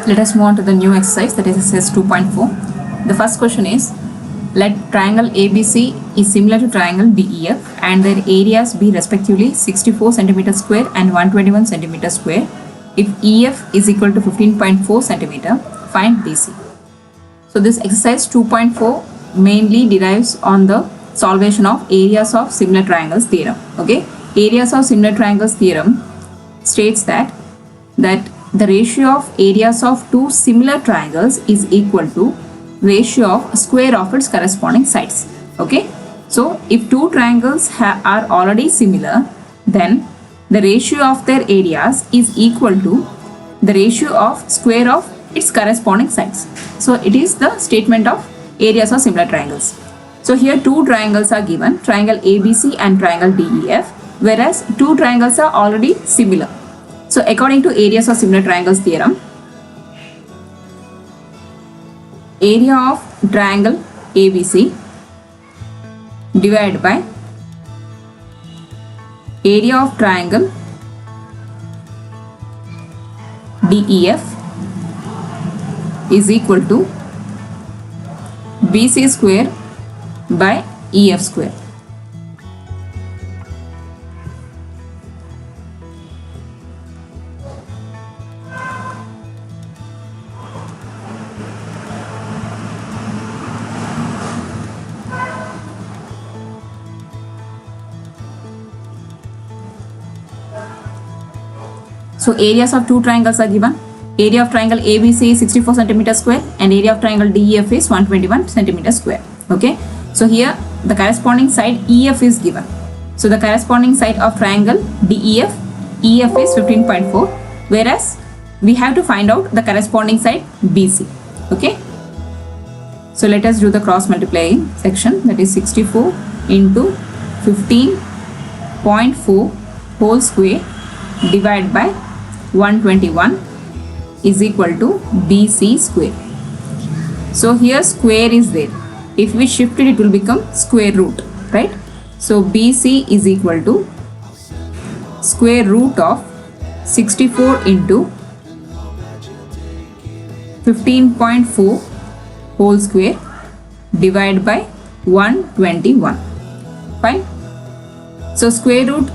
Let us move on to the new exercise, that is exercise 2.4. The first question is, let triangle ABC is similar to triangle DEF and their areas be respectively 64 cm square and 121 cm square. If EF is equal to 15.4 cm, find BC. So this exercise 2.4 mainly derives on the solvation of areas of similar triangles theorem. Okay, areas of similar triangles theorem states that the ratio of areas of two similar triangles is equal to ratio of square of its corresponding sides. Okay, so if two triangles are already similar, then the ratio of their areas is equal to the ratio of square of its corresponding sides. So it is the statement of areas of similar triangles. So here two triangles are given, triangle ABC and triangle DEF, whereas two triangles are already similar. So according to areas of similar triangles theorem, area of triangle ABC divided by area of triangle DEF is equal to BC square by EF square. So areas of two triangles are given. Area of triangle ABC is 64 cm square and area of triangle DEF is 121 cm square. Okay, so here the corresponding side EF is given. So the corresponding side of triangle DEF, EF is 15.4, whereas we have to find out the corresponding side BC. Okay, so let us do the cross multiplying section, that is 64 into 15.4 whole square divided by 121 is equal to BC square. So here square is there. If we shift it, it will become square root, right? So BC is equal to square root of 64 into 15.4 whole square divided by 121. Fine. So square root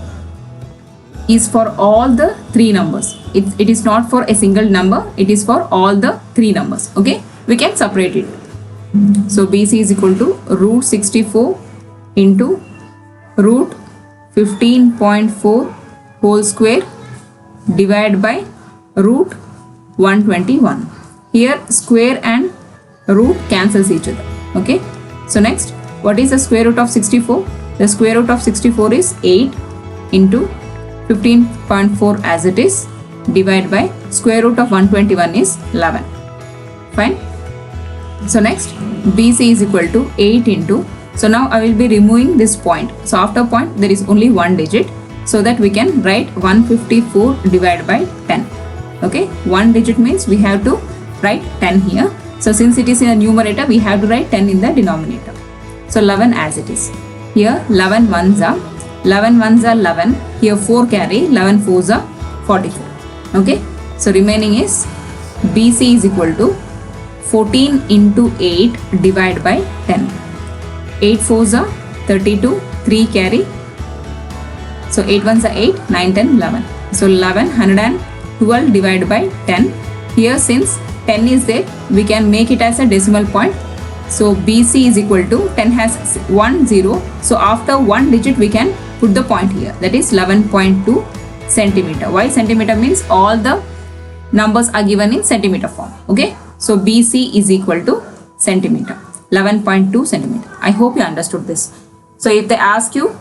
is for all the three numbers. It is not for a single number, it is for all the three numbers. Okay, we can separate it. So BC is equal to root 64 into root 15.4 whole square divided by root 121. Here square and root cancels each other. Okay, so next, what is the square root of 64? The square root of 64 is 8 into 15.4 as it is divided by square root of 121 is 11. Fine. So next, BC is equal to 8 into, so now I will be removing this point. So after point there is only one digit, so that we can write 154 divided by 10. Okay, one digit means we have to write 10 here. So since it is in a numerator, we have to write 10 in the denominator. So 11 as it is. Here 11 ones are 11, here 4 carry, 11 fours are 44. Okay, so remaining is BC is equal to 14 into 8 divided by 10. 8 fours are 32, 3 carry, so 8 ones are 8, 9, 10, 11. So 112 divided by 10. Here since 10 is there, we can make it as a decimal point. So BC is equal to 10 has 1 0. So after one digit we can put the point here, that is 11.2 centimeter. Why centimeter? Means all the numbers are given in centimeter form. Okay, so BC is equal to centimeter, 11.2 centimeter. I hope you understood this. So if they ask you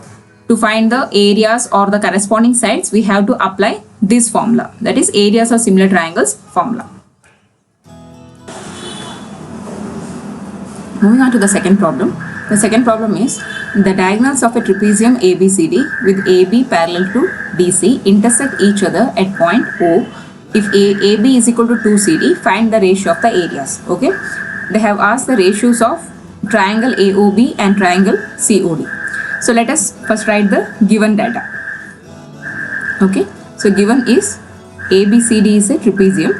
to find the areas or the corresponding sides, we have to apply this formula, that is areas of similar triangles formula. Moving on to the second problem. The second problem is, the diagonals of a trapezium ABCD with AB parallel to DC intersect each other at point O. If AB is equal to 2CD, find the ratio of the areas. Okay, they have asked the ratios of triangle AOB and triangle COD. So let us first write the given data. Okay, so given is ABCD is a trapezium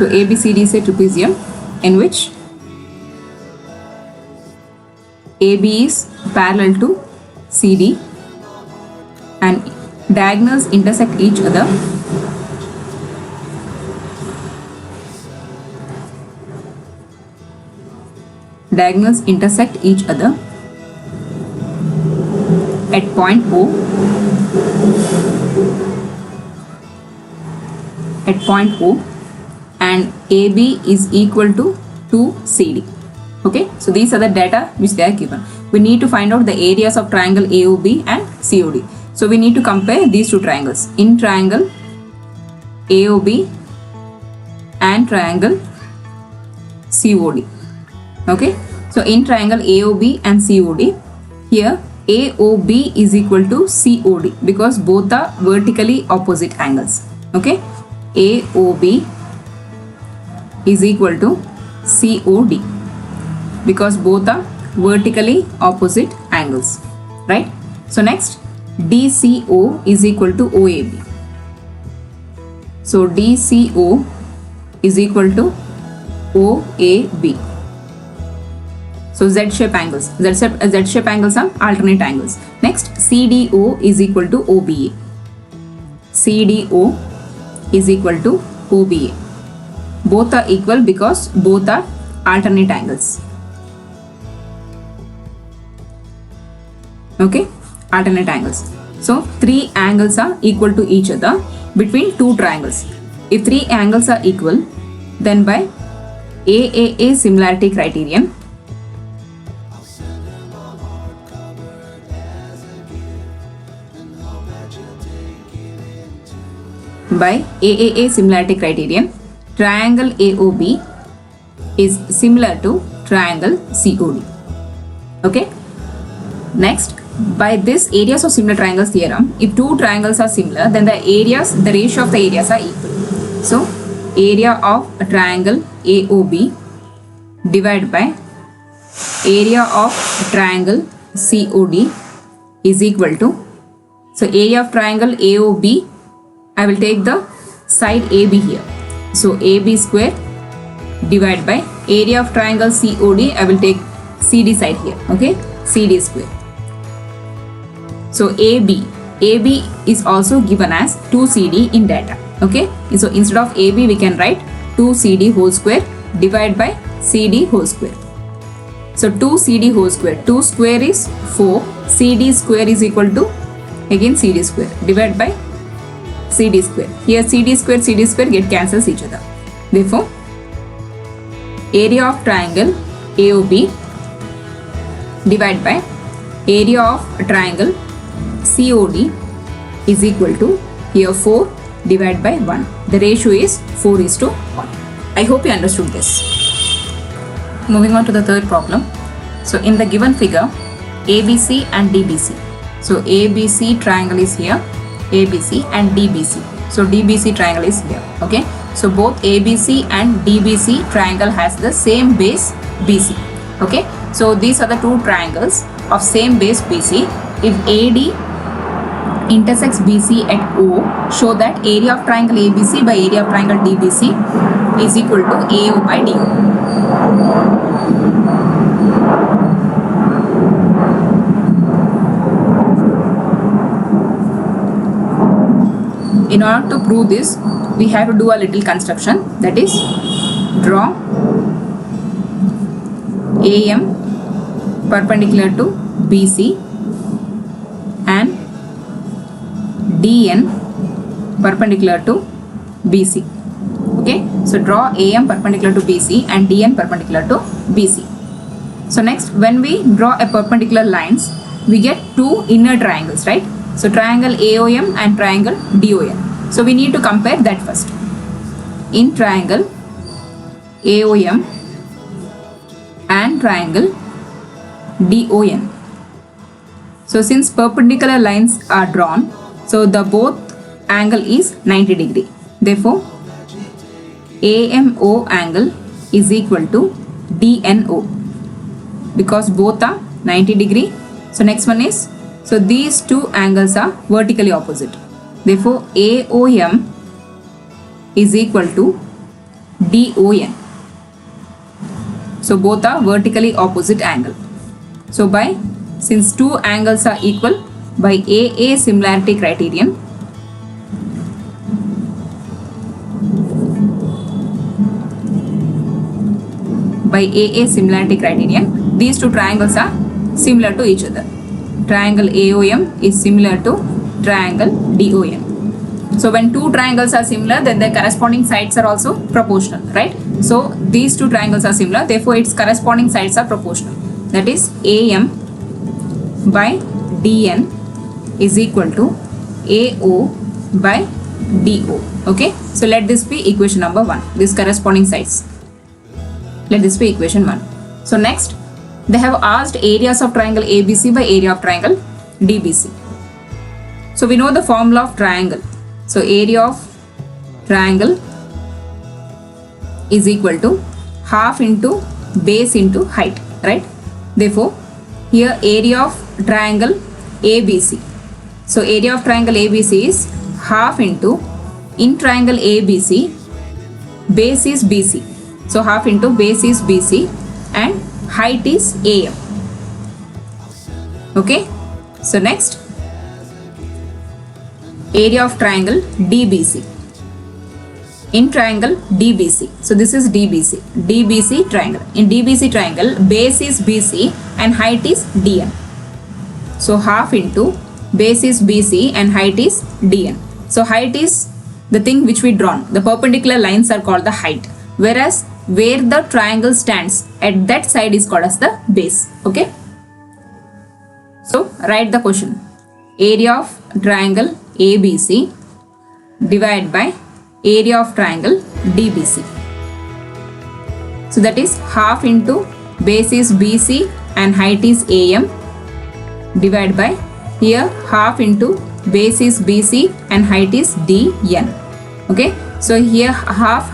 So ABCD is a trapezium in which AB is parallel to CD and diagonals intersect each other. Diagonals intersect each other at point O. At point O, and AB is equal to 2CD. Okay, so these are the data which they are given. We need to find out the areas of triangle AOB and COD. So we need to compare these two triangles. In triangle AOB and triangle COD. Okay, so in triangle AOB and COD, here AOB is equal to COD because both are vertically opposite angles. Okay, AOB is equal to COD because both are vertically opposite angles, right? So next, DCO is equal to OAB. So DCO is equal to OAB. So Z-shape angles. Z-shape angles are alternate angles. Next, CDO is equal to OBA. CDO is equal to OBA. Both are equal because both are alternate angles. Okay, alternate angles. So three angles are equal to each other between two triangles. If three angles are equal, then by AAA similarity criterion, triangle AOB is similar to triangle COD. Okay. Next, by this areas of similar triangles theorem, if two triangles are similar, then the ratio of the areas are equal. So area of a triangle AOB divided by area of a triangle COD is equal to, so area of triangle AOB, I will take the side AB here. So AB square divided by area of triangle COD, I will take CD side here. Okay, CD square. So AB is also given as 2CD in data. Okay, so instead of AB we can write 2CD whole square divided by CD whole square. So 2CD whole square, 2 square is 4, CD square is equal to again CD square divided by CD square. Here CD square get cancels each other. Therefore, area of triangle AOB divided by area of a triangle COD is equal to, here 4 divided by 1. The ratio is 4:1. I hope you understood this. Moving on to the third problem. So in the given figure, ABC and DBC. So ABC triangle is here, ABC and DBC. So DBC triangle is here. Okay. So both ABC and DBC triangle has the same base BC. Okay. So these are the two triangles of same base BC. If AD intersects BC at O, show that area of triangle ABC by area of triangle DBC is equal to AO by DO. In order to prove this, we have to do a little construction, that is, draw AM perpendicular to BC and DN perpendicular to BC. Okay, so draw AM perpendicular to BC and DN perpendicular to BC. So next, when we draw a perpendicular lines, we get two inner triangles, right? So triangle AOM and triangle DON. So we need to compare that first. In triangle AOM and triangle DON. So since perpendicular lines are drawn, so the both angle is 90 degree. Therefore, AMO angle is equal to DNO because both are 90 degree. So next one is, so these two angles are vertically opposite. Therefore, AOM is equal to DON. So both are vertically opposite angle. So since two angles are equal, by AA similarity criterion, these two triangles are similar to each other. Triangle AOM is similar to triangle DON. So when two triangles are similar, then their corresponding sides are also proportional, right? So these two triangles are similar, therefore its corresponding sides are proportional. That is AM by DN is equal to AO by DO. Okay, so let this be equation number 1, this corresponding sides. Let this be equation 1. So next, they have asked areas of triangle ABC by area of triangle DBC. So we know the formula of triangle. So area of triangle is equal to half into base into height, right? Therefore, here area of triangle ABC. So area of triangle ABC is half into, in triangle ABC, base is BC. So half into base is BC and height is AM. Okay. So next, area of triangle DBC. In triangle DBC. So this is DBC. DBC triangle. In DBC triangle, base is BC and height is DN. So half into base is BC and height is DN. So height is the thing which we drawn. The perpendicular lines are called the height. Whereas where the triangle stands at that side is called as the base. Okay. So write the question. Area of triangle ABC divided by area of triangle DBC. So that is half into base is BC and height is AM divided by here half into base is BC and height is DN. Okay. So here half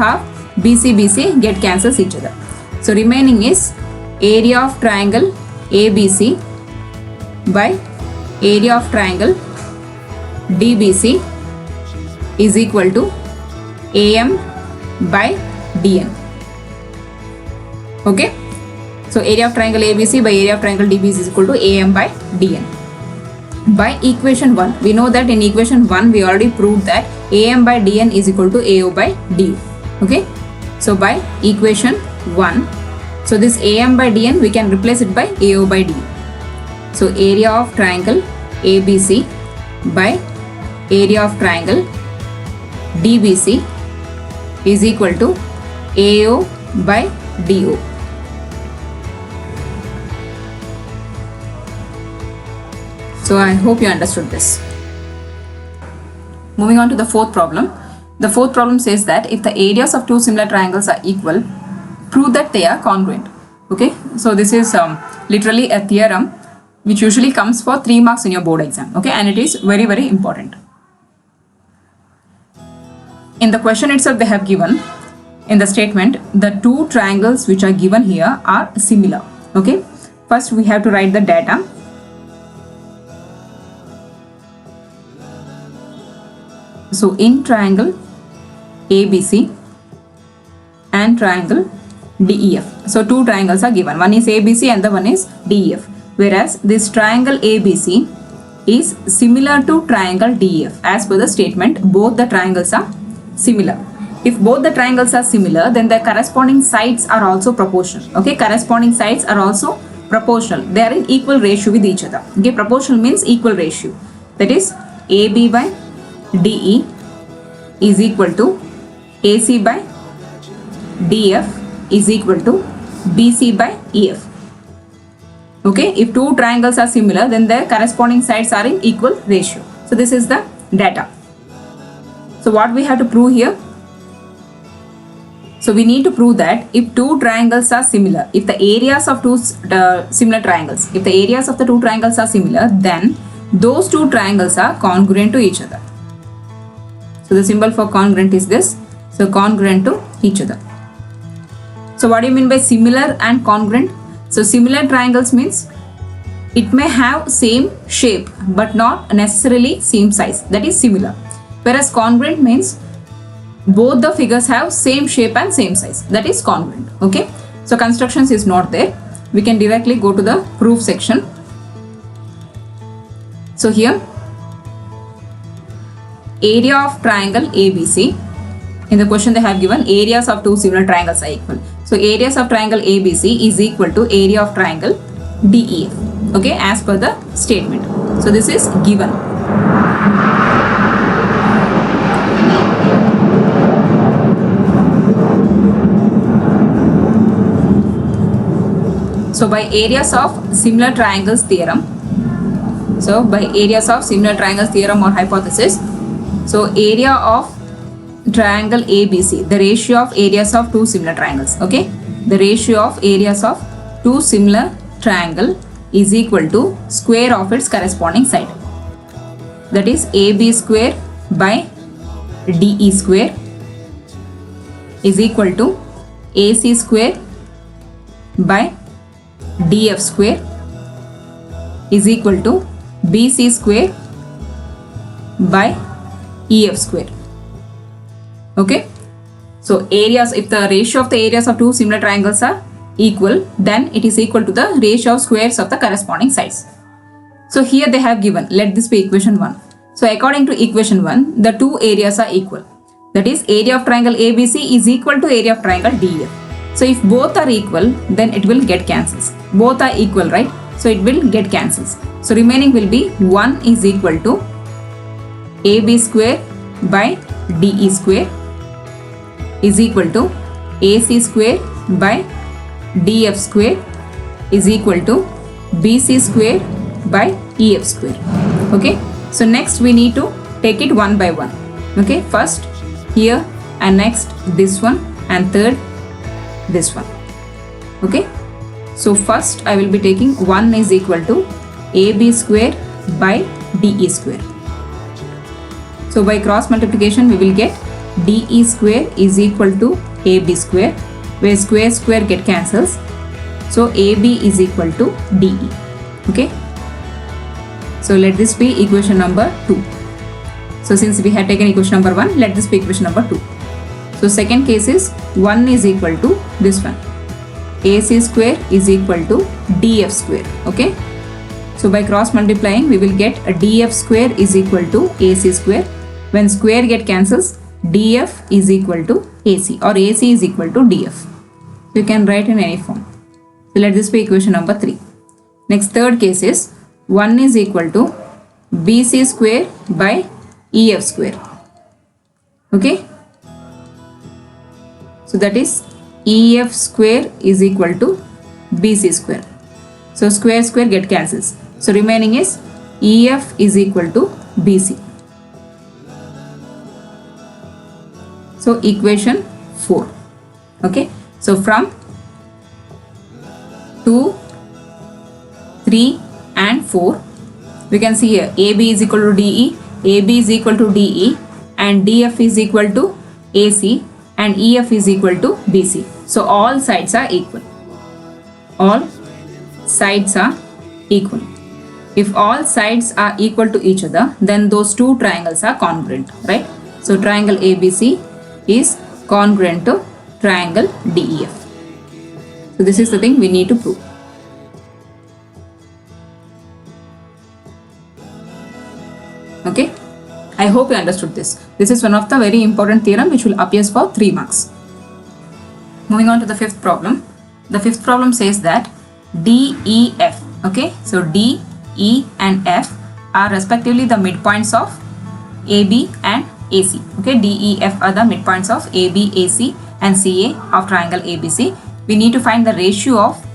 BC get cancels each other. So remaining is area of triangle ABC by area of triangle DBC is equal to AM by DN. Okay. So area of triangle ABC by area of triangle DBC is equal to AM by DN. By equation 1, we know that in equation 1 we already proved that AM by DN is equal to AO by DU. Okay. So by equation 1, so this AM by DN we can replace it by AO by DU. So area of triangle ABC by area of triangle DBC is equal to AO by DO. So I hope you understood this. Moving on to the fourth problem. The fourth problem says that if the areas of two similar triangles are equal, prove that they are congruent. Okay, so this is literally a theorem which usually comes for 3 marks in your board exam. Okay, and it is very, very important. In the question itself, they have given in the statement the two triangles which are given here are similar. Okay, first we have to write the data. So in triangle ABC and triangle DEF. So two triangles are given. One is ABC and the one is DEF. Whereas this triangle ABC is similar to triangle DEF. As per the statement, both the triangles are similar. If both the triangles are similar, then the corresponding sides are also proportional. Okay, corresponding sides are also proportional. They are in equal ratio with each other. Okay, proportional means equal ratio. That is AB by DE is equal to AC by DF is equal to BC by EF. Okay, if two triangles are similar, then their corresponding sides are in equal ratio. So this is the data. So what we have to prove here? So we need to prove that if two triangles are similar, if the areas of two similar triangles, if the areas of the two triangles are similar, then those two triangles are congruent to each other. So the symbol for congruent is this. So congruent to each other. So what do you mean by similar and congruent? So similar triangles means it may have same shape but not necessarily same size. That is similar. Whereas congruent means both the figures have same shape and same size, that is congruent. Okay, so constructions is not there. We can directly go to the proof section. So here, area of triangle ABC. In the question they have given areas of two similar triangles are equal. So areas of triangle ABC is equal to area of triangle DEF. Okay, as per the statement. So this is given. So by areas of similar triangles theorem. So by areas of similar triangles theorem or hypothesis. So area of triangle ABC, the ratio of areas of two similar triangles. Okay, the ratio of areas of two similar triangle is equal to square of its corresponding side. That is AB square by DE square is equal to AC square by DF square is equal to BC square by EF square. Okay, so areas, if the ratio of the areas of two similar triangles are equal, then it is equal to the ratio of squares of the corresponding sides. So here they have given, let this be equation 1. So according to equation 1, the two areas are equal. That is area of triangle ABC is equal to area of triangle DF. So if both are equal, then it will get cancels. Both are equal, right? So it will get cancels. So remaining will be 1 is equal to AB square by DE square is equal to AC square by DF square is equal to BC square by EF square. Okay, so next we need to take it one by one. Okay, first here and next this one and third this one. Okay, so first I will be taking 1 is equal to AB square by DE square. So by cross multiplication we will get DE square is equal to AB square, where square square get cancels. So AB is equal to DE. Okay, so let this be equation number 2. So since we had taken equation number 1, let this be equation number 2. So second case is 1 is equal to this one, AC square is equal to DF square. Okay, so by cross multiplying we will get a DF square is equal to AC square. When square get cancels, DF is equal to AC or AC is equal to DF. You can write in any form. So let this be equation number 3. Next third case is 1 is equal to BC square by EF square. Okay, so that is EF square is equal to BC square. So square square get cancels. So remaining is EF is equal to BC. So equation 4. Okay, so from 2, 3 and 4 we can see here AB is equal to DE, AB is equal to DE and DF is equal to AC and EF is equal to BC. So all sides are equal. All sides are equal. If all sides are equal to each other, then those two triangles are congruent, right? So triangle ABC is congruent to triangle DEF. So this is the thing we need to prove. Okay, I hope you understood this. This is one of the very important theorem which will appear for 3 marks. Moving on to the fifth problem. The fifth problem says that DEF. Okay, so D, E and F are respectively the midpoints of AB and AC. Okay, DEF are the midpoints of AB, AC and CA of triangle ABC. We need to find the ratio of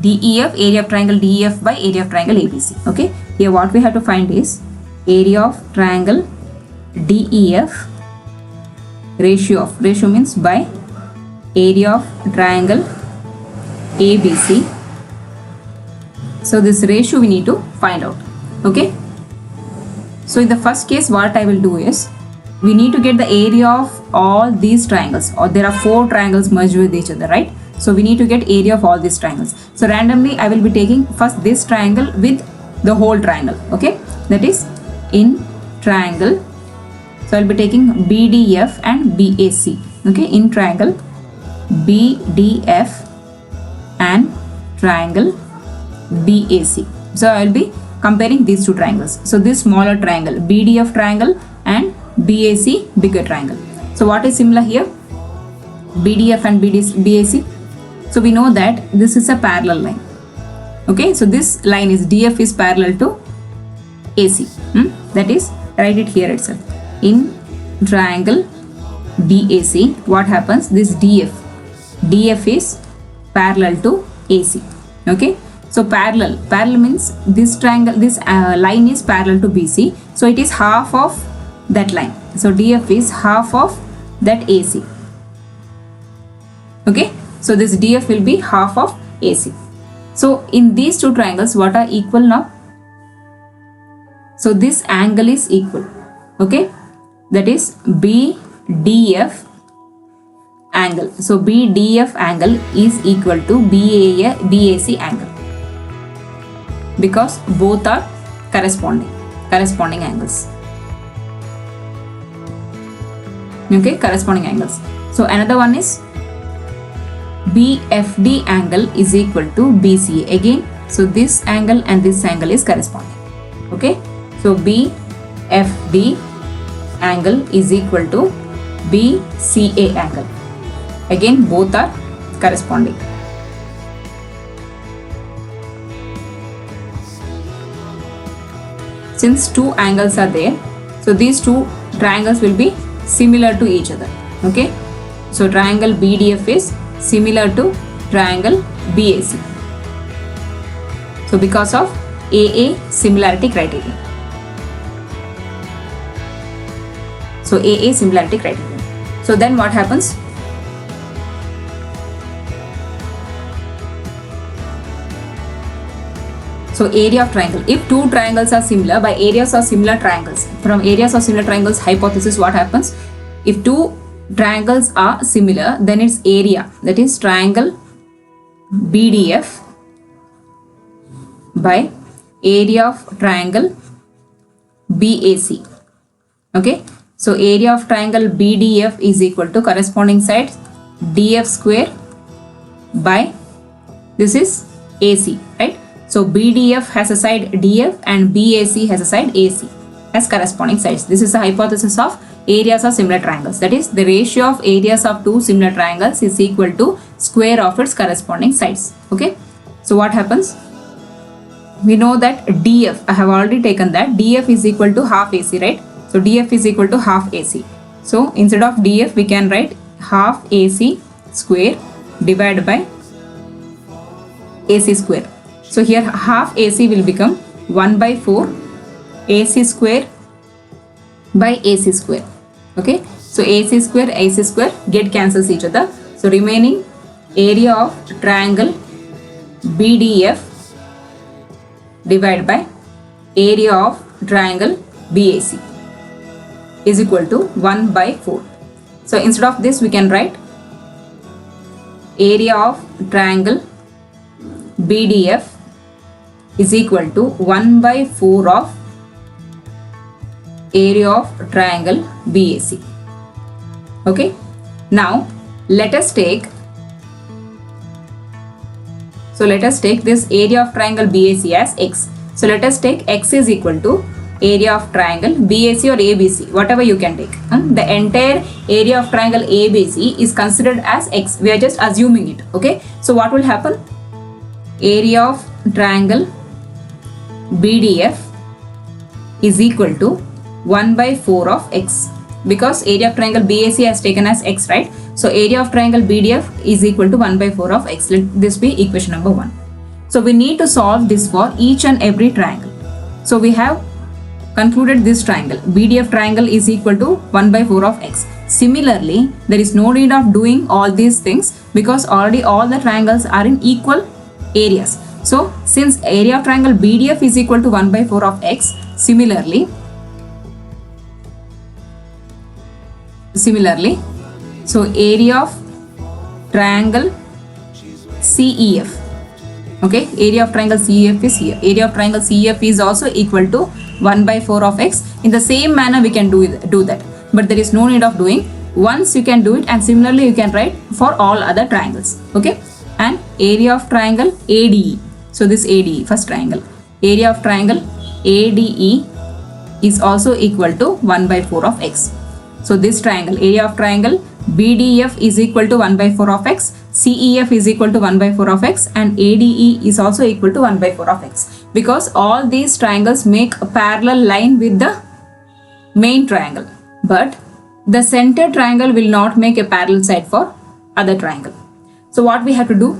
DEF, area of triangle DEF by area of triangle ABC. Okay, here what we have to find is area of triangle DEF ratio means by area of triangle ABC. So this ratio we need to find out. Okay, so in the first case what I will do is we need to get the area of all these triangles, or there are 4 triangles merged with each other, right? So we need to get area of all these triangles. So randomly I will be taking first this triangle with the whole triangle. Okay, that is in triangle So I'll be taking BDF and BAC. Okay, in triangle BDF and triangle BAC. So I will be comparing these two triangles. So this smaller triangle BDF triangle and BAC bigger triangle. So what is similar here? BDF and BAC. So we know that this is a parallel line. Okay, so this line is DF is parallel to AC. That is, write it here itself. In triangle BAC, what happens? This DF is parallel to AC. Okay, so parallel means this triangle, this line is parallel to BC. So it is half of that line. So DF is half of that AC. Okay, so this DF will be half of AC. So in these two triangles, what are equal now? So this angle is equal. Okay, that is BDF angle. So BDF angle is equal to BAC angle, because both are corresponding angles. Okay, corresponding angles. So another one is BFD angle is equal to BCA again. So this angle and this angle is corresponding. Okay, so BFD angle is equal to BCA angle. Again, both are corresponding. Since two angles are there, so these two triangles will be similar to each other. Okay, so triangle BDF is similar to triangle BAC. So because of AA similarity criterion. So AA similarity criterion. So then what happens? So area of triangle. If two triangles are similar by areas of similar triangles, from areas of similar triangles hypothesis, what happens? If two triangles are similar, then its area, that is triangle BDF by area of triangle BAC. Okay, so area of triangle BDF is equal to corresponding side DF square by this is AC, right? So BDF has a side DF and BAC has a side AC as corresponding sides. This is the hypothesis of areas of similar triangles. That is, the ratio of areas of two similar triangles is equal to square of its corresponding sides. Okay, so what happens? We know that DF, I have already taken that DF is equal to half AC, right? So DF is equal to half AC. So instead of DF, we can write half AC square divided by AC square. So here half AC will become 1 by 4 AC square by AC square. Okay, so AC square get cancels each other. So remaining area of triangle BDF divided by area of triangle BAC is equal to 1 by 4. So instead of this, we can write area of triangle BDF is equal to 1 by 4 of area of triangle BAC. Okay, now let us take this area of triangle BAC as X. So let us take X is equal to area of triangle BAC or ABC, whatever you can take. The entire area of triangle ABC is considered as X. We are just assuming it. Okay, so what will happen? Area of triangle BDF is equal to 1 by 4 of X, because area of triangle BAC has taken as X, right? So area of triangle BDF is equal to 1 by 4 of X. Let this be equation number 1. So we need to solve this for each and every triangle. So we have concluded this triangle. BDF triangle is equal to 1 by 4 of X. Similarly, there is no need of doing all these things because already all the triangles are in equal areas. So since area of triangle BDF is equal to 1 by 4 of X, similarly, so area of triangle CEF, okay, area of triangle CEF is here. Area of triangle CEF is also equal to 1 by 4 of X. In the same manner, we can do that. but there is no need of doing. Once you can do it, and similarly you can write for all other triangles. Okay, and area of triangle ADE. So this ADE, first triangle, area of triangle ADE is also equal to 1 by 4 of x. So this triangle, area of triangle BDF is equal to 1 by 4 of x, CEF is equal to 1 by 4 of x, and ADE is also equal to 1 by 4 of x, because all these triangles make a parallel line with the main triangle, but the center triangle will not make a parallel side for other triangle. So what we have to do?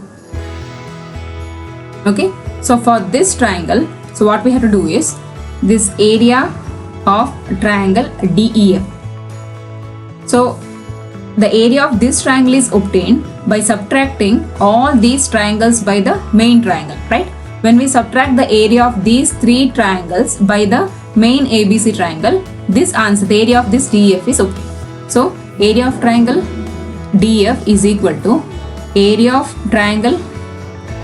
Okay, so for this triangle, so what we have to do is this area of triangle DEF. So the area of this triangle is obtained by subtracting all these triangles by the main triangle, right? When we subtract the area of these three triangles by the main ABC triangle, this answer, the area of this DEF is obtained. So area of triangle DEF is equal to area of triangle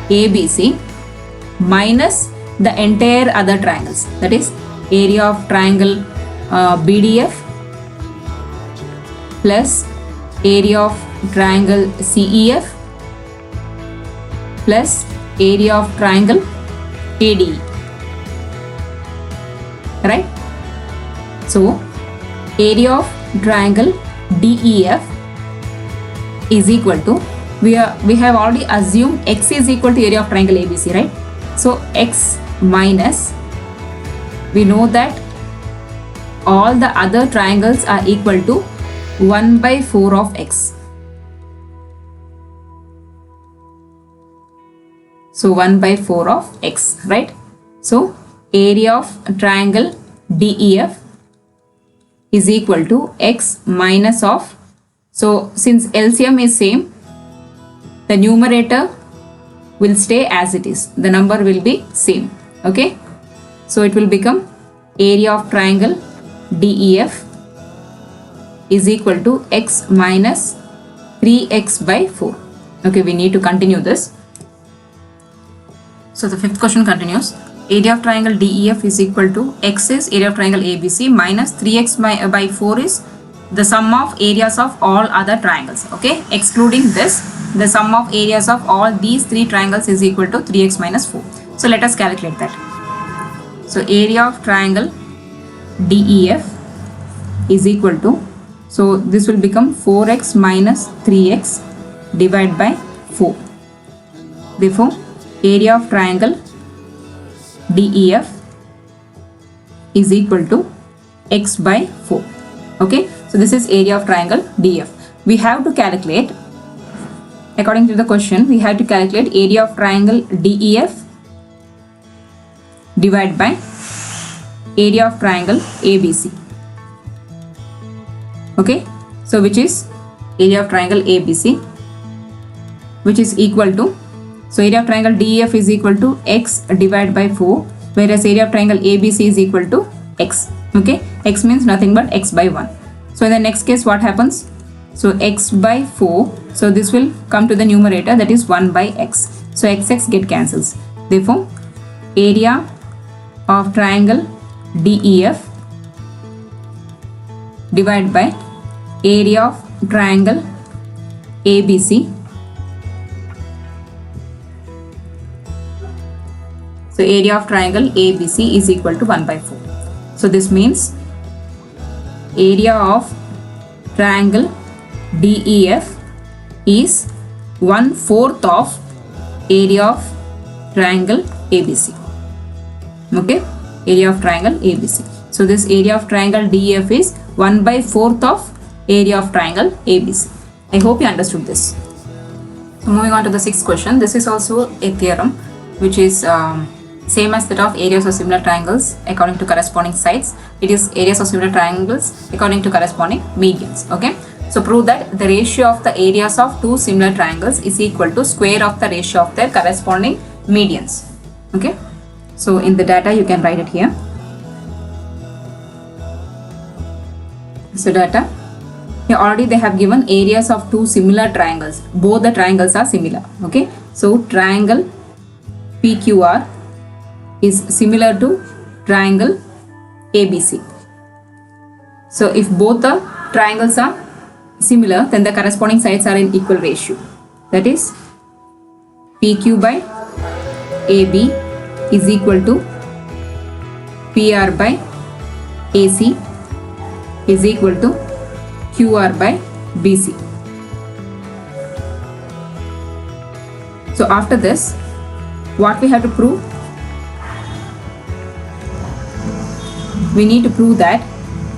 ABC minus the entire other triangles, that is area of triangle BDF plus area of triangle CEF plus area of triangle ADE, right? So area of triangle DEF is equal to, we have already assumed x is equal to area of triangle ABC, right? So x minus, we know that all the other triangles are equal to 1 by 4 of x. So 1 by 4 of x, right? So area of triangle DEF is equal to x minus of, so since LCM is same, the numerator will stay as it is, the number will be same. Okay, so it will become area of triangle DEF is equal to x minus 3x by 4. Okay, we need to continue this. So the fifth question continues. Area of triangle DEF is equal to x is area of triangle ABC minus 3x by 4 is the sum of areas of all other triangles. Okay, excluding this, the sum of areas of all these three triangles is equal to 3x minus 4. So let us calculate that. So area of triangle DEF is equal to, so this will become 4x minus 3x divided by 4. Therefore area of triangle DEF is equal to x by 4. Okay, so this is area of triangle DEF. We have to calculate, according to the question, we have to calculate area of triangle DEF divided by area of triangle ABC. Okay, so which is area of triangle ABC, which is equal to, so area of triangle DEF is equal to x divided by 4, whereas area of triangle ABC is equal to x. Okay, x means nothing but x by 1. So in the next case what happens? So x by 4, so this will come to the numerator, that is 1 by x. So x get cancels. Therefore area of triangle DEF divided by area of triangle ABC. So area of triangle ABC is equal to 1 by 4. So this means area of triangle DEF is 1/4 of area of triangle ABC. Okay, area of triangle ABC. So this area of triangle DEF is 1/4 of area of triangle ABC. I hope you understood this. So moving on to the sixth question. This is also a theorem which is same as that of areas of similar triangles according to corresponding sides. It is areas of similar triangles according to corresponding medians. Okay, so prove that the ratio of the areas of two similar triangles is equal to square of the ratio of their corresponding medians. Okay, so in the data you can write it here. So data, here already they have given areas of two similar triangles. Both the triangles are similar. Okay, so triangle PQR is similar to triangle ABC. So if both the triangles are similar, then the corresponding sides are in equal ratio. That is PQ by AB is equal to PR by AC is equal to QR by BC. So after this, what we have to prove? We need to prove that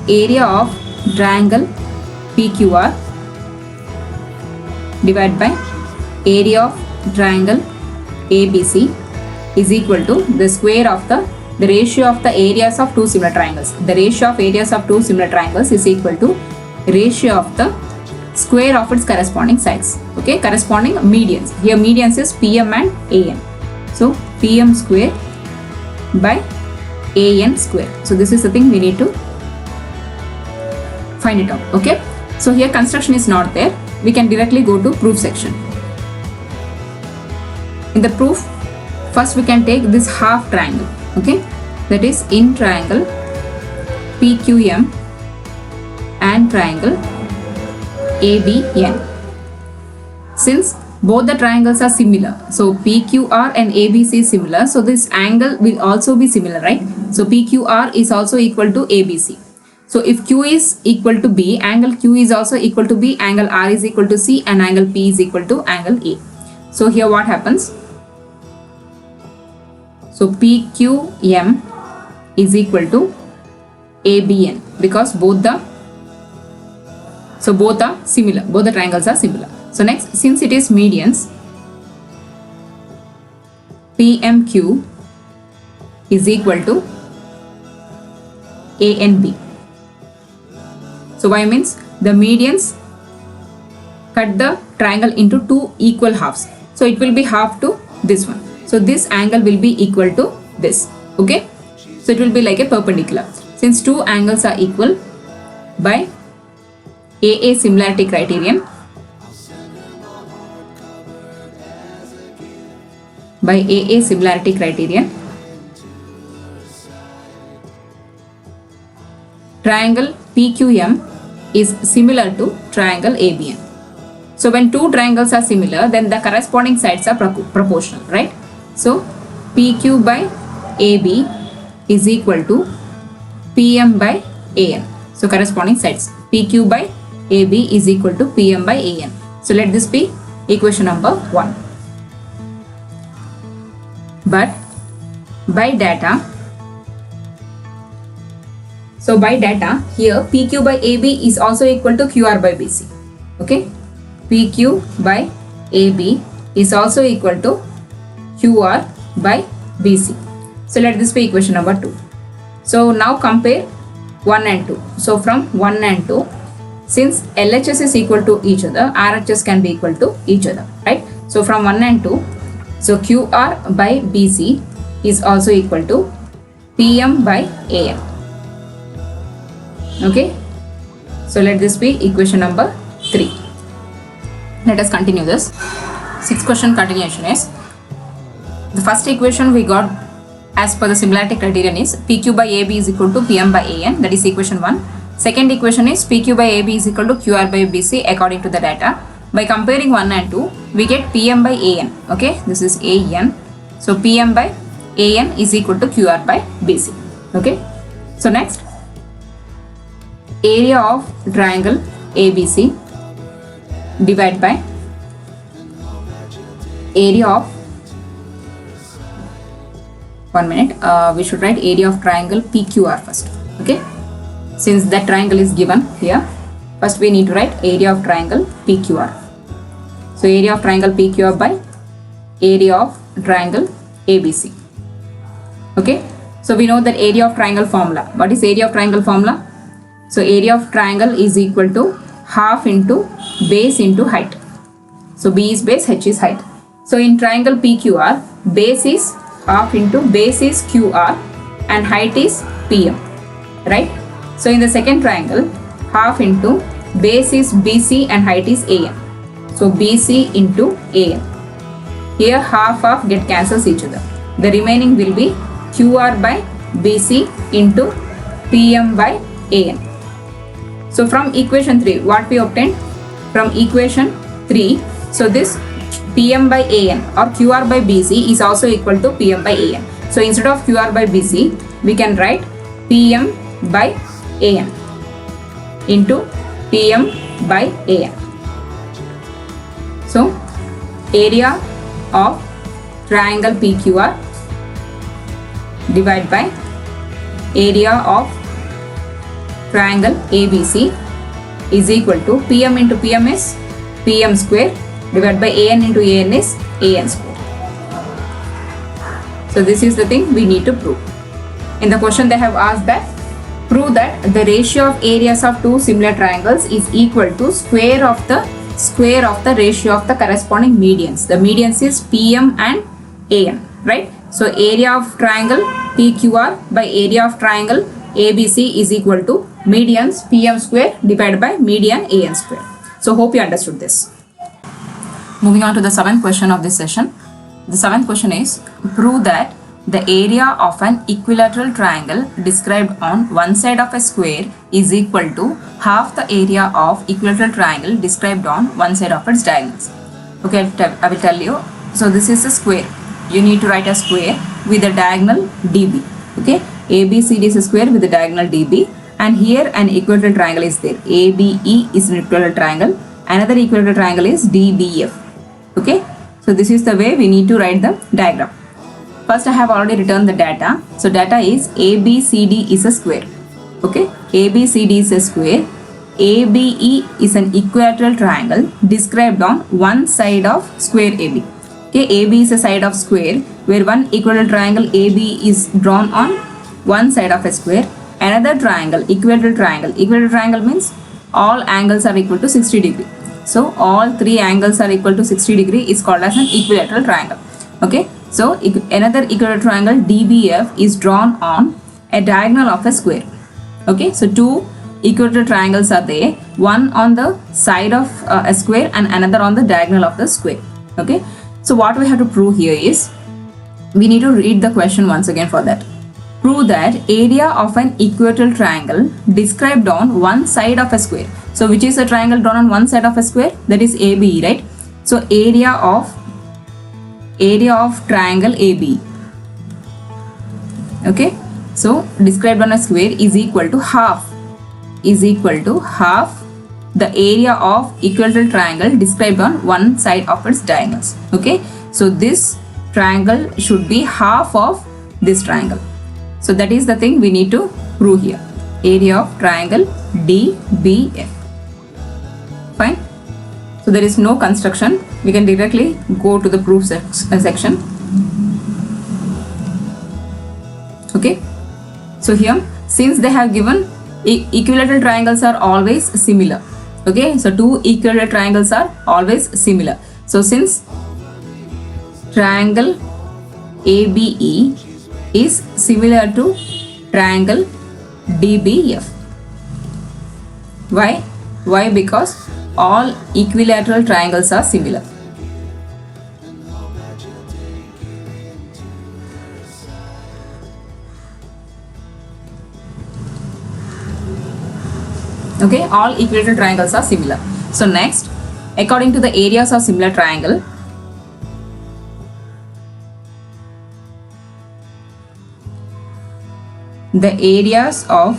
area of triangle PQR divided by area of triangle ABC is equal to the square of the ratio of the areas of two similar triangles. The ratio of areas of two similar triangles is equal to ratio of the square of its corresponding sides. Okay, corresponding medians. Here medians is PM and AN. So PM square by AN square. So this is the thing we need to find it out. Okay, so here construction is not there. We can directly go to proof section. In the proof, first we can take this half triangle. Okay, that is in triangle PQM and triangle ABN. Since both the triangles are similar, so PQR and ABC is similar, so this angle will also be similar, right? So PQR is also equal to ABC. So if Q is equal to B, angle Q is also equal to B, angle R is equal to C, and angle P is equal to angle A. So here what happens? So PQM is equal to ABN because both are similar, both the triangles are similar. So next, since it is medians, PMQ is equal to ANB. So why means the medians cut the triangle into two equal halves. So it will be half to this one. So this angle will be equal to this. Okay. So it will be like a perpendicular. Since two angles are equal, by AA similarity criterion, triangle PQM is similar to triangle ABN. So when two triangles are similar, then the corresponding sides are proportional, right? So PQ by AB is equal to PM by AN. So corresponding sides PQ by AB is equal to PM by AN. So let this be equation number 1. But by data, here PQ by AB is also equal to QR by BC. Okay, PQ by AB is also equal to QR by BC. So let this be equation number 2. So now compare 1 and 2. So from 1 and 2, since LHS is equal to each other, RHS can be equal to each other, right? So from 1 and 2, so QR by BC is also equal to PM by AM. Okay, so let this be equation number 3. Let us continue this. 6th question continuation is, the first equation we got as per the similarity criterion is PQ by AB is equal to PM by AN, that is equation 1. Second equation is PQ by AB is equal to QR by BC according to the data. By comparing 1 and 2, we get PM by AN. Okay, this is AN. So PM by AN is equal to QR by BC. Okay, so next, area of triangle ABC divided by area of, we should write area of triangle PQR first. Okay, since that triangle is given here, first we need to write area of triangle PQR. So area of triangle PQR by area of triangle ABC. Okay, so we know that area of triangle formula. What is area of triangle formula? So area of triangle is equal to half into base into height. So B is base, H is height. So in triangle PQR, base is half into base is QR and height is PM, right? So in the second triangle, half into base is BC and height is AN. So BC into AN. Here half get cancels each other. The remaining will be QR by BC into PM by AN. So from equation 3, what we obtained? From equation 3, so this PM by AN or QR by BC is also equal to PM by AN. So instead of QR by BC, we can write PM by AN into PM by AN. So area of triangle PQR divided by area of triangle ABC is equal to PM into PM is PM square divided by AN into AN is AN square. So this is the thing we need to prove. In the question they have asked that prove that the ratio of areas of two similar triangles is equal to square of the ratio of the corresponding medians. The medians is PM and AN, right? So area of triangle PQR by area of triangle ABC is equal to medians PM square divided by median AN square. So hope you understood this. Moving on to the seventh question of this session. The seventh question is prove that the area of an equilateral triangle described on one side of a square is equal to half the area of equilateral triangle described on one side of its diagonals. Okay, I will tell you. So this is a square. You need to write a square with a diagonal DB. Okay, ABCD is a square with a diagonal DB, and here an equilateral triangle is there. ABE is an equilateral triangle. Another equilateral triangle is DBF. Okay, so this is the way we need to write the diagram. First I have already written the data. So data is ABCD is a square. Okay, ABCD is a square. ABE is an equilateral triangle described on one side of square AB. Okay, AB is a side of square where one equilateral triangle AB is drawn on one side of a square. Another triangle, equilateral triangle means all angles are equal to 60 degree. So all three angles are equal to 60 degree is called as an equilateral triangle. Okay, so another equilateral triangle DBF is drawn on a diagonal of a square. Okay, so two equilateral triangles are there, one on the side of a square and another on the diagonal of the square. Okay, so what we have to prove here is, we need to read the question once again for that. Prove that area of an equilateral triangle described on one side of a square. So which is a triangle drawn on one side of a square? That is ABE, right? So area of triangle AB. Okay, so described on a square is equal to half the area of equilateral triangle described on one side of its diagonals. Okay, so this triangle should be half of this triangle. So that is the thing we need to prove here. Area of triangle DBF. Fine. So there is no construction. We can directly go to the proof section. Okay. So here, since they have given equilateral triangles are always similar. Okay. So two equilateral triangles are always similar. So since triangle ABE is similar to triangle DBF. Why? Why? Because all equilateral triangles are similar. Okay, all equilateral triangles are similar. So next, according to the areas of similar triangle, the areas of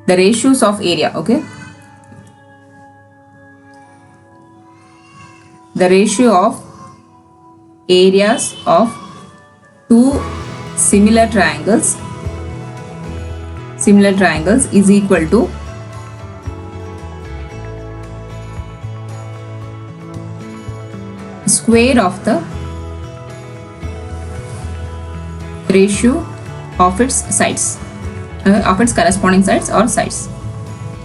the ratios of area. Okay, the ratio of areas of two similar triangles is equal to square of the ratio of its sides, of its corresponding sides or sides.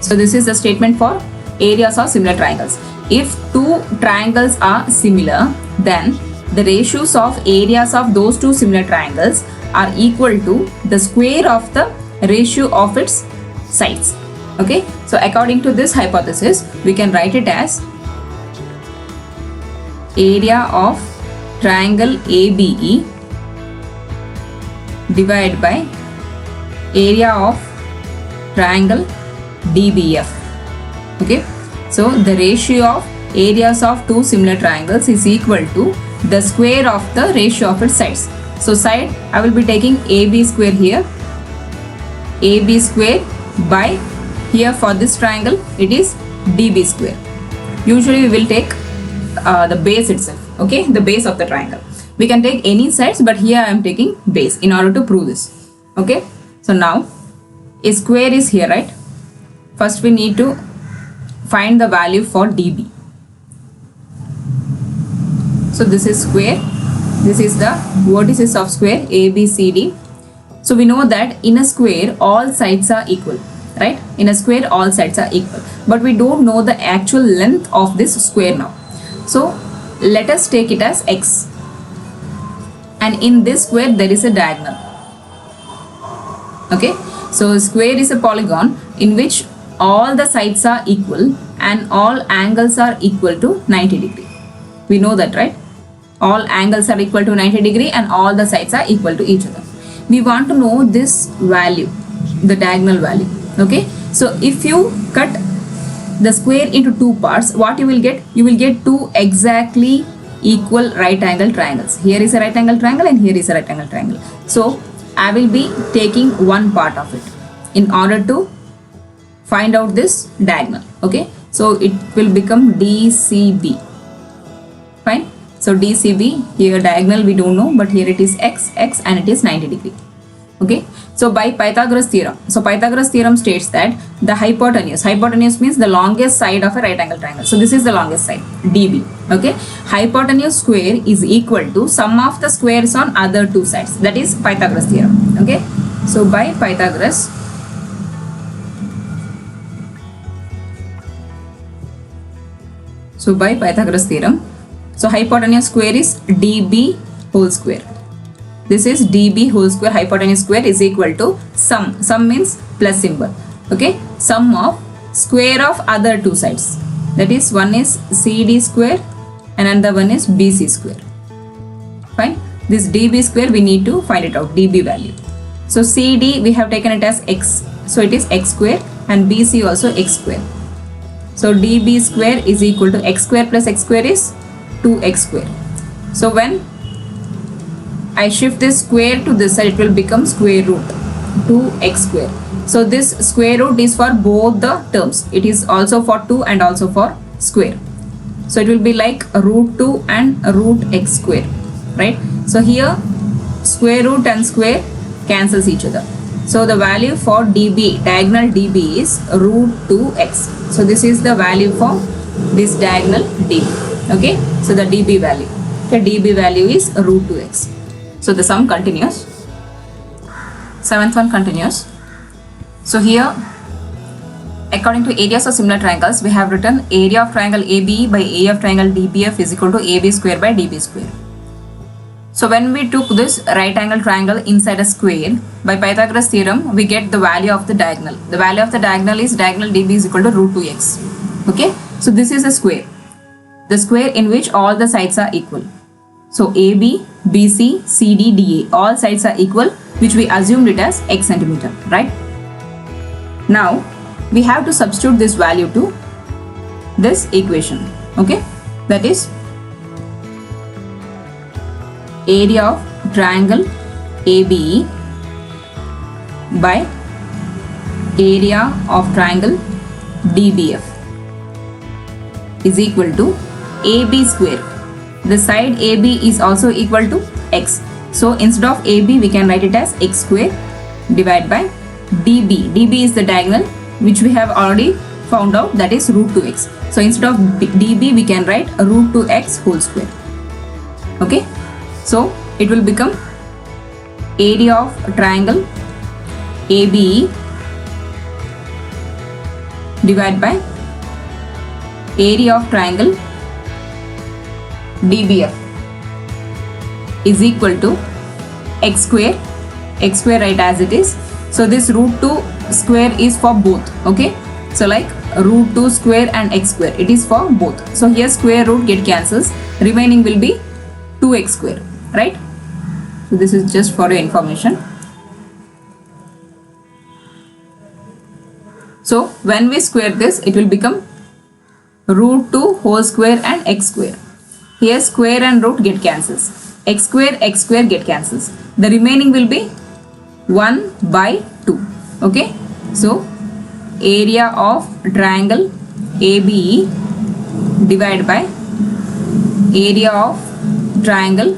So this is the statement for areas of similar triangles. If two triangles are similar, then the ratios of areas of those two similar triangles are equal to the square of the ratio of its sides. Okay, so according to this hypothesis, we can write it as area of triangle ABE divided by area of triangle DBF. Okay, so the ratio of areas of two similar triangles is equal to the square of the ratio of its sides. So side, I will be taking AB square here, AB square by here for this triangle it is DB square. Usually we will take the base itself, okay, the base of the triangle. We can take any sides, but here I am taking base in order to prove this. Okay, so now a square is here, right? First we need to find the value for DB. So this is square, this is the vertices of square ABCD. So we know that in a square all sides are equal, right? In a square all sides are equal, but we don't know the actual length of this square now. So let us take it as x, and in this square there is a diagonal. Okay, so square is a polygon in which all the sides are equal and all angles are equal to 90 degree. We know that, right? All angles are equal to 90 degree and all the sides are equal to each other. We want to know this value, the diagonal value. Okay, so if you cut the square into two parts, what you will get? You will get two exactly equal right angle triangles. Here is a right angle triangle and here is a right angle triangle. So I will be taking one part of it in order to find out this diagonal. Okay, so it will become DCB. Fine. So DCB, here diagonal we don't know, but here it is x and it is 90 degree. Okay, so by Pythagoras theorem, so Pythagoras theorem states that the hypotenuse means the longest side of a right angle triangle. So this is the longest side, DB. Okay, hypotenuse square is equal to sum of the squares on other two sides. That is Pythagoras theorem. Okay, so by Pythagoras, theorem, so hypotenuse square is DB whole square. This is DB whole square, hypotenuse square is equal to sum. Sum means plus symbol. Okay, sum of square of other two sides. That is, one is CD square and another one is BC square. Fine. This DB square we need to find it out, DB value. So CD we have taken it as x. So it is x square, and BC also x square. So DB square is equal to x square plus x square is 2x square. So when I shift this square to this side, it will become square root 2x square. So this square root is for both the terms. It is also for 2 and also for square. So it will be like root 2 and root x square, right? So here square root and square cancels each other. So the value for DB, diagonal DB is root 2x. So this is the value for this diagonal DB. Okay, so the DB value, the DB value is root 2x. So the sum continues. Seventh one continues. So here, according to areas of similar triangles, we have written area of triangle ABE by area of triangle DBF is equal to AB square by DB square. So when we took this right angle triangle inside a square, by Pythagoras theorem, we get the value of the diagonal. The value of the diagonal is diagonal DB is equal to root 2x. Okay, so this is a square. The square in which all the sides are equal. So AB, BC, CD, DA, all sides are equal, which we assumed it as x centimeter, right? Now, we have to substitute this value to this equation, okay? That is area of triangle ABE by area of triangle DBF is equal to AB square. The side AB is also equal to x. So instead of AB we can write it as x square divided by DB. DB is the diagonal which we have already found out, that is root 2x. So instead of DB we can write root 2x whole square. Okay. So it will become area of triangle ABE divided by area of triangle DBF is equal to x square right as it is. So this root 2 square is for both, okay? So like root 2 square and x square, it is for both. So here square root get cancels, remaining will be 2x square, right? So this is just for your information. So when we square this, it will become root 2 whole square and x square. Here square and root get cancels. X square get cancels. The remaining will be 1 by 2. Okay. So area of triangle ABE divided by area of triangle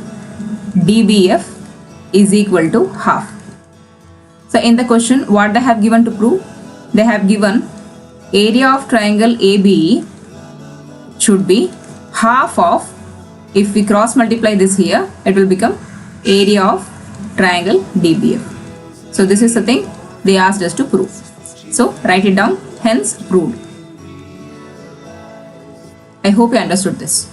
DBF is equal to half. So in the question, what they have given to prove? They have given area of triangle ABE should be half of, if we cross multiply this here, it will become area of triangle DBF. So this is the thing they asked us to prove. So write it down, hence proved. I hope you understood this.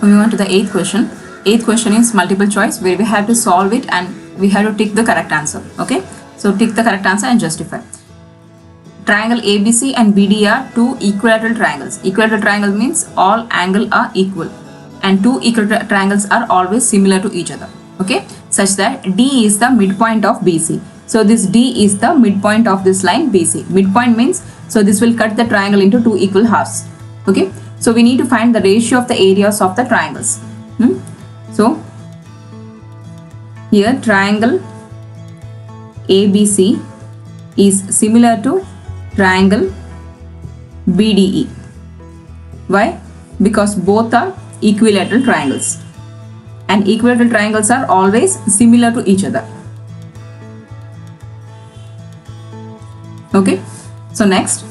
Moving on to the 8th question. 8th question is multiple choice where we have to solve it and we have to tick the correct answer. Okay. So tick the correct answer and justify. Triangle ABC and BD are two equilateral triangles. Equilateral triangle means all angles are equal and two equilateral triangles are always similar to each other. Okay. Such that D is the midpoint of BC. So this D is the midpoint of this line BC. Midpoint means, so this will cut the triangle into two equal halves. Okay. So we need to find the ratio of the areas of the triangles. So here triangle ABC is similar to triangle BDE. Why? Because both are equilateral triangles and equilateral triangles are always similar to each other. Okay. So next,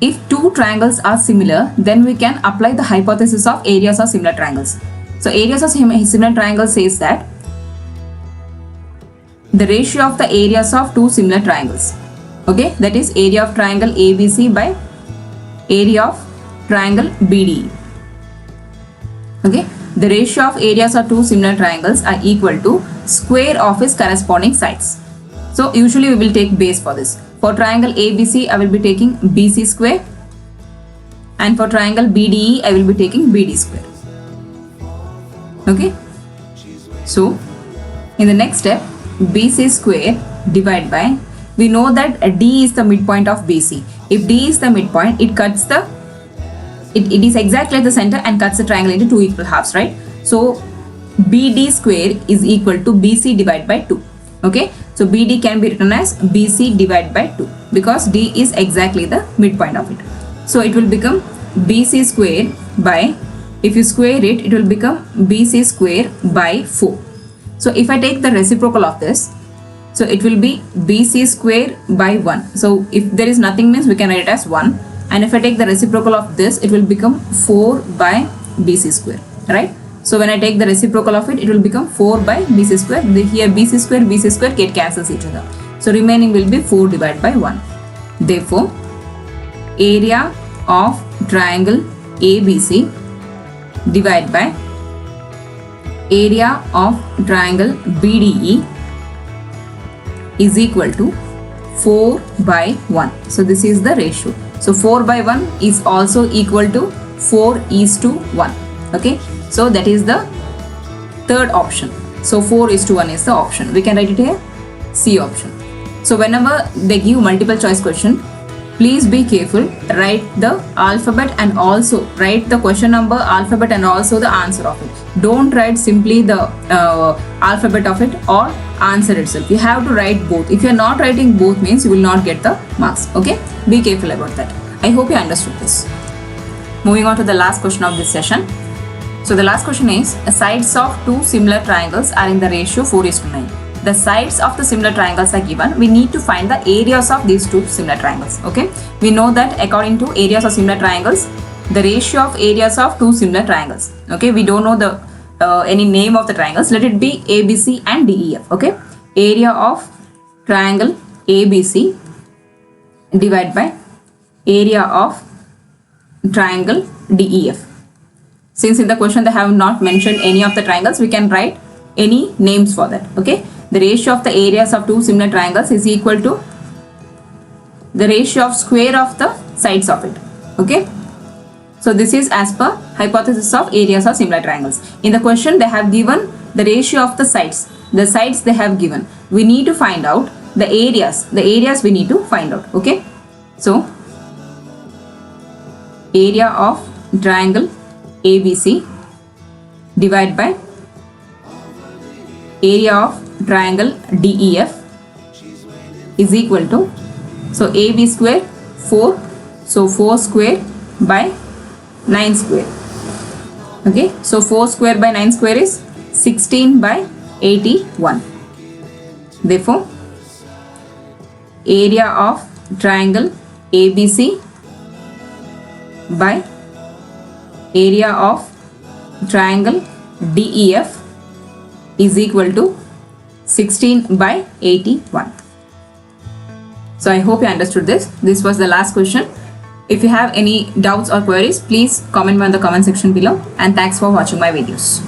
if two triangles are similar, then we can apply the hypothesis of areas of similar triangles. So areas of similar triangles says that the ratio of the areas of two similar triangles, okay, that is area of triangle ABC by area of triangle BDE. Okay, the ratio of areas of two similar triangles are equal to square of its corresponding sides. So usually we will take base for this. For triangle ABC, I will be taking BC square, and for triangle BDE, I will be taking BD square. Okay. So in the next step, BC square divided by, we know that D is the midpoint of BC. If D is the midpoint, it cuts the, it is exactly at the center and cuts the triangle into two equal halves, right? So BD square is equal to BC divided by 2. Okay. So BD can be written as BC divided by 2 because D is exactly the midpoint of it. So it will become BC square by, if you square it, it will become BC square by 4. So if I take the reciprocal of this, so it will be BC square by 1. So if there is nothing means we can write it as 1. And if I take the reciprocal of this, it will become 4 by BC square, right? So when I take the reciprocal of it, it will become 4 by BC square. Here BC square get cancels each other. So remaining will be 4 divided by 1. Therefore, area of triangle ABC divided by area of triangle BDE is equal to 4 by 1. So this is the ratio. So 4 by 1 is also equal to 4:1. Okay. So that is the third option. So 4:1 is the option. We can write it here, C option. So whenever they give multiple choice question, please be careful. Write the alphabet and also write the question number, alphabet and also the answer of it. Don't write simply the alphabet of it or answer itself. You have to write both. If you are not writing both means you will not get the marks. Okay. Be careful about that. I hope you understood this. Moving on to the last question of this session. So the last question is, the sides of two similar triangles are in the ratio 4:9. The sides of the similar triangles are given. We need to find the areas of these two similar triangles. Okay. We know that according to areas of similar triangles, the ratio of areas of two similar triangles. Okay. We don't know the any name of the triangles. Let it be ABC and DEF. Okay. Area of triangle ABC divided by area of triangle DEF. Since in the question they have not mentioned any of the triangles, we can write any names for that. Okay. The ratio of the areas of two similar triangles is equal to the ratio of square of the sides of it. Okay. So this is as per hypothesis of areas of similar triangles. In the question they have given the ratio of the sides. the sides they have given. We need to find out the areas. The areas we need to find out. Okay. So area of triangle ABC divided by area of triangle DEF is equal to, so AB square 4, so 4 square by 9 square. Okay, so 4 square by 9 square is 16 by 81. Therefore, area of triangle ABC by area of triangle DEF is equal to 16 by 81. So I hope you understood this. This was the last question. If you have any doubts or queries, please comment in the comment section below, and thanks for watching my videos.